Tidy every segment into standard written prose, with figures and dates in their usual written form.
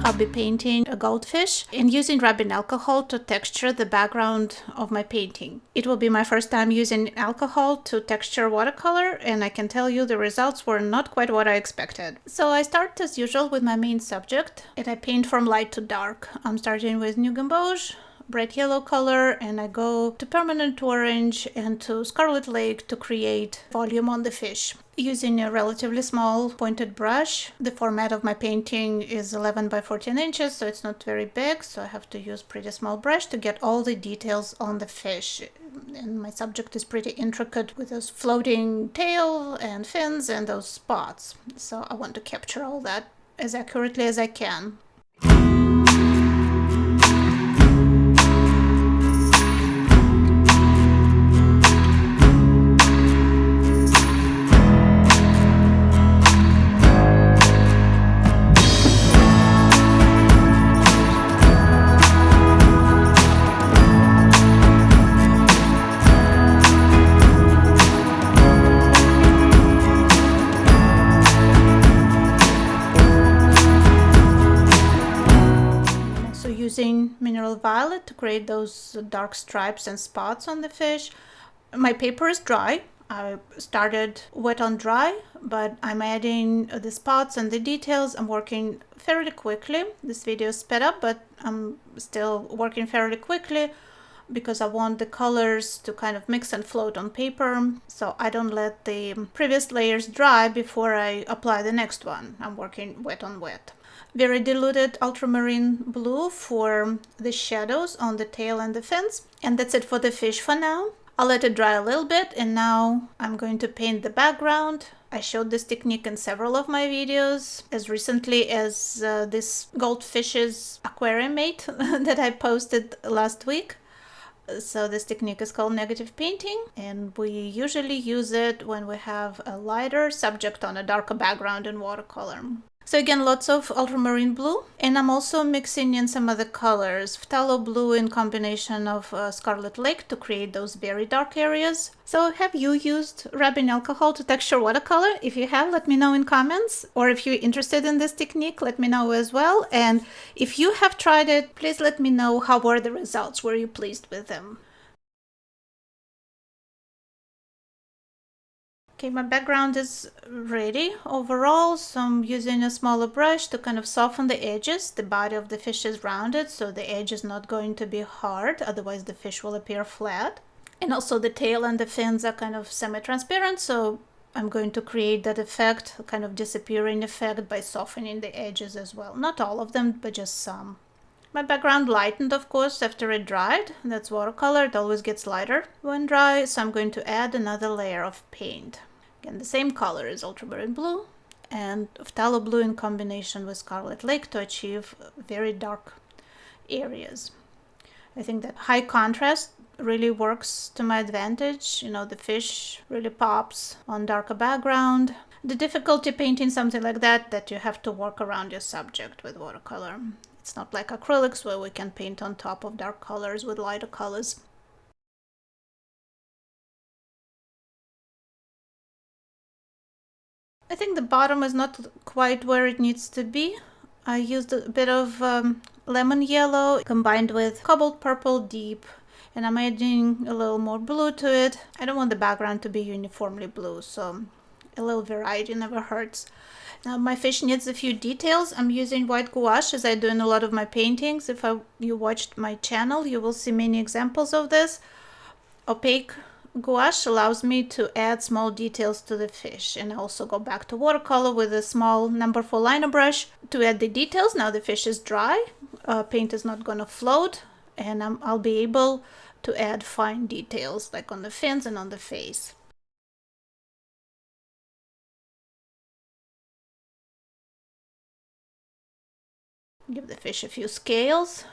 I'll be painting a goldfish and using rubbing alcohol to texture the background of my painting. It will be my first time using alcohol to texture watercolor, and I can tell you the results were not quite what I expected. So I start as usual with my main subject, and I paint from light to dark. I'm starting with new gamboge, bright yellow color, and I go to permanent orange and to scarlet lake to create volume on the fish. Using a relatively small pointed brush. The format of my painting is 11 by 14 inches, so it's not very big, so I have to use pretty small brush to get all the details on the fish. And my subject is pretty intricate with those floating tail and fins and those spots. So I want to capture all that as accurately as I can. Using mineral violet to create those dark stripes and spots on the fish. My paper is dry. I started wet on dry, but I'm adding the spots and the details. I'm working fairly quickly. This video is sped up, but I'm still working fairly quickly because I want the colors to kind of mix and float on paper, so I don't let the previous layers dry before I apply the next one. I'm working wet on wet. Very diluted ultramarine blue for the shadows on the tail and the fins. And that's it for the fish for now. I'll let it dry a little bit, and now I'm going to paint the background. I showed this technique in several of my videos, as recently as this goldfish's aquarium mate that I posted last week. So this technique is called negative painting, and we usually use it when we have a lighter subject on a darker background in watercolor. So again, lots of ultramarine blue, and I'm also mixing in some other colors, phthalo blue in combination of scarlet lake to create those very dark areas. So have you used rubbing alcohol to texture watercolor? If you have, let me know in comments, or if you're interested in this technique, let me know as well. And if you have tried it, please let me know how were the results. Were you pleased with them? Okay, my background is ready overall, so I'm using a smaller brush to kind of soften the edges. The body of the fish is rounded, so the edge is not going to be hard, otherwise the fish will appear flat. And also the tail and the fins are kind of semi-transparent, so I'm going to create that effect, kind of disappearing effect, by softening the edges as well. Not all of them, but just some. My background lightened, of course, after it dried. That's watercolor, it always gets lighter when dry, so I'm going to add another layer of paint. Again, the same color is ultramarine blue and phthalo blue in combination with scarlet lake to achieve very dark areas. I think that high contrast really works to my advantage. You know, the fish really pops on darker background. The difficulty painting something like that you have to work around your subject with watercolor. It's not like acrylics where we can paint on top of dark colors with lighter colors. I think the bottom is not quite where it needs to be. I used a bit of lemon yellow combined with cobalt purple deep, and I'm adding a little more blue to it. I don't want the background to be uniformly blue, so a little variety never hurts. Now my fish needs a few details. I'm using white gouache as I do in a lot of my paintings. If you watched my channel, you will see many examples of this. Opaque gouache allows me to add small details to the fish, and I also go back to watercolor with a small number 4 liner brush to add the details. Now the fish is dry, paint is not going to float, and I'll be able to add fine details like on the fins and on the face. Give the fish a few scales,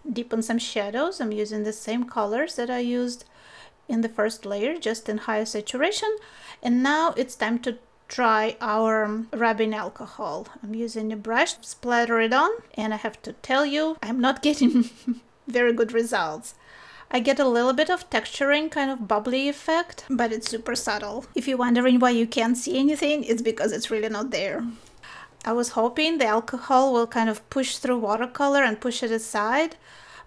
deepen some shadows. I'm using the same colors that I used in the first layer, just in higher saturation. And now it's time to try our rubbing alcohol. I'm using a brush to splatter it on, and I have to tell you, I'm not getting very good results. I get a little bit of texturing, kind of bubbly effect, but it's super subtle. If you're wondering why you can't see anything, it's because it's really not there. I was hoping the alcohol will kind of push through watercolor and push it aside,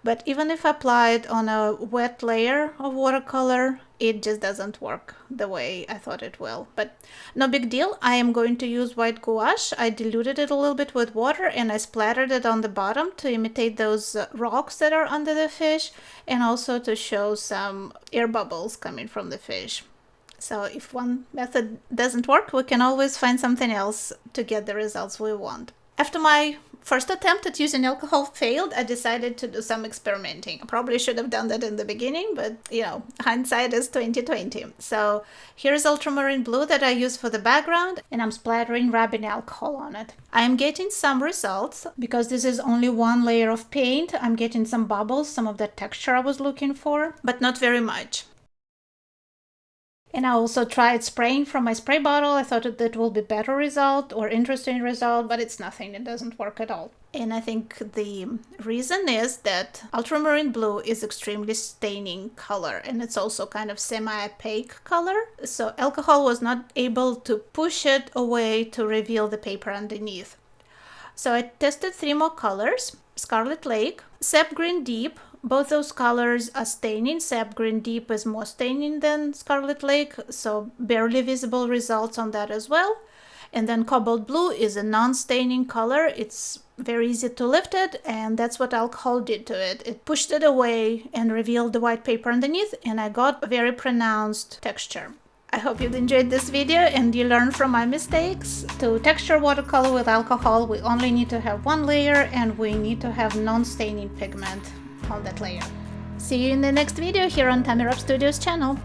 but even if I apply it on a wet layer of watercolor, it just doesn't work the way I thought it will. But no big deal. I am going to use white gouache. I diluted it a little bit with water and I splattered it on the bottom to imitate those rocks that are under the fish, and also to show some air bubbles coming from the fish. So if one method doesn't work, we can always find something else to get the results we want. After my first attempt at using alcohol failed, I decided to do some experimenting. I probably should have done that in the beginning, but you know, hindsight is 20/20. So here's ultramarine blue that I use for the background, and I'm splattering rubbing alcohol on it. I'm getting some results because this is only one layer of paint. I'm getting some bubbles, some of the texture I was looking for, but not very much. And I also tried spraying from my spray bottle. I thought that will be better result or interesting result, but it's nothing. It doesn't work at all. And I think the reason is that ultramarine blue is extremely staining color, and it's also kind of semi-opaque color. So alcohol was not able to push it away to reveal the paper underneath. So I tested 3 more colors: Scarlet Lake, Sap Green Deep. Both those colors are staining. Sap Green Deep is more staining than Scarlet Lake, so barely visible results on that as well. And then Cobalt Blue is a non-staining color. It's very easy to lift it, and that's what alcohol did to it. It pushed it away and revealed the white paper underneath, and I got a very pronounced texture. I hope you've enjoyed this video and you learned from my mistakes. To texture watercolor with alcohol, we only need to have 1 layer, and we need to have non-staining pigment on that layer. See you in the next video here on Tammy Rob Studios channel.